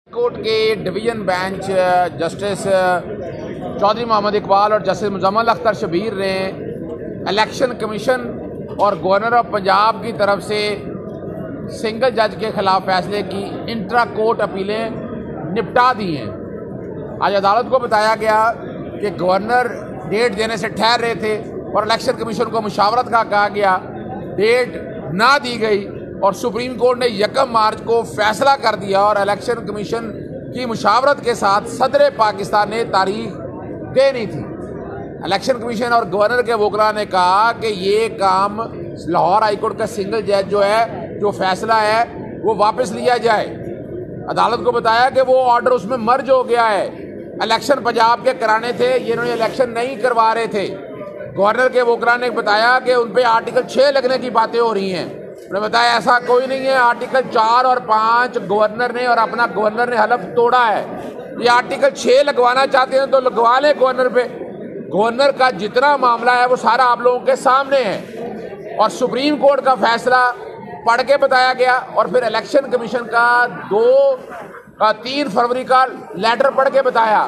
Court के division bench justice Chaudhry Mohammad Iqbal और justice Muzammil Akhtar Shabir ने इलेक्शन कमीशन और गवर्नर ऑफ पंजाब की तरफ से सिंगल जज के खिलाफ फैसले की इंट्रा कोर्ट अपीलें निपटा दी हैं। आज अदालत को बताया गया कि गवर्नर डेट देने से ठहर रहे थे और इलेक्शन कमीशन को मुशावरत का कहा गया, डेट ना दी गई और सुप्रीम कोर्ट ने 1 मार्च को फैसला कर दिया और इलेक्शन कमीशन की मुशावरत के साथ सदर पाकिस्तान ने तारीख देनी थी। इलेक्शन कमीशन और गवर्नर के वकला ने कहा कि ये काम लाहौर हाईकोर्ट का सिंगल जज जो फैसला है वो वापस लिया जाए। अदालत को बताया कि वो ऑर्डर उसमें मर्ज हो गया है, इलेक्शन पंजाब के कराने थे, ये इन्होंने इलेक्शन नहीं करवा रहे थे। गवर्नर के वकला ने बताया कि उन पर आर्टिकल 6 लगने की बातें हो रही हैं। उन्होंने बताया ऐसा कोई नहीं है, आर्टिकल 4 और 5 गवर्नर ने और अपना गवर्नर ने हलफ तोड़ा है। ये आर्टिकल 6 लगवाना चाहते हैं तो लगवा लें गवर्नर पे। गवर्नर का जितना मामला है वो सारा आप लोगों के सामने है और सुप्रीम कोर्ट का फैसला पढ़ के बताया गया और फिर इलेक्शन कमीशन का 3 फरवरी का लेटर पढ़ के बताया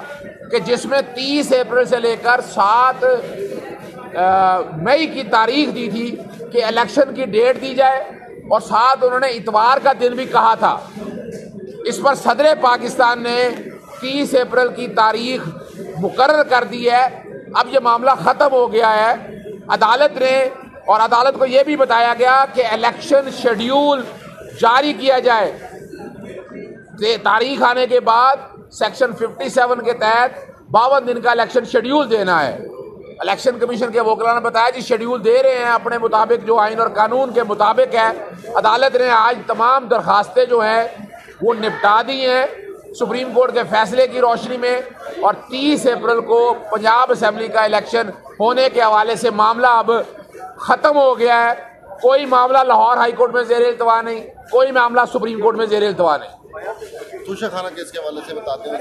कि जिसमें 30 अप्रैल से लेकर 7 मई की तारीख दी थी कि इलेक्शन की डेट दी जाए और साथ उन्होंने इतवार का दिन भी कहा था। इस पर सदर पाकिस्तान ने 30 अप्रैल की तारीख मुकर्रर कर दी है। अब ये मामला ख़त्म हो गया है। अदालत ने और अदालत को ये भी बताया गया कि इलेक्शन शेड्यूल जारी किया जाए। तारीख आने के बाद सेक्शन 57 के तहत 52 दिन का इलेक्शन शेड्यूल देना है। इलेक्शन कमीशन के वकला ने बताया जी शेड्यूल दे रहे हैं अपने मुताबिक, जो आइन और कानून के मुताबिक है। अदालत ने आज तमाम दरखास्तें जो हैं वो निपटा दी हैं सुप्रीम कोर्ट के फैसले की रोशनी में और 30 अप्रैल को पंजाब असेंबली का इलेक्शन होने के हवाले से मामला अब ख़त्म हो गया है। कोई मामला लाहौर हाई कोर्ट में ज़ेर इल्तवा नहीं, कोई मामला सुप्रीम कोर्ट में ज़ेर इल्तवा नहीं। तूशाखाना केस के हवाले से बताते हैं।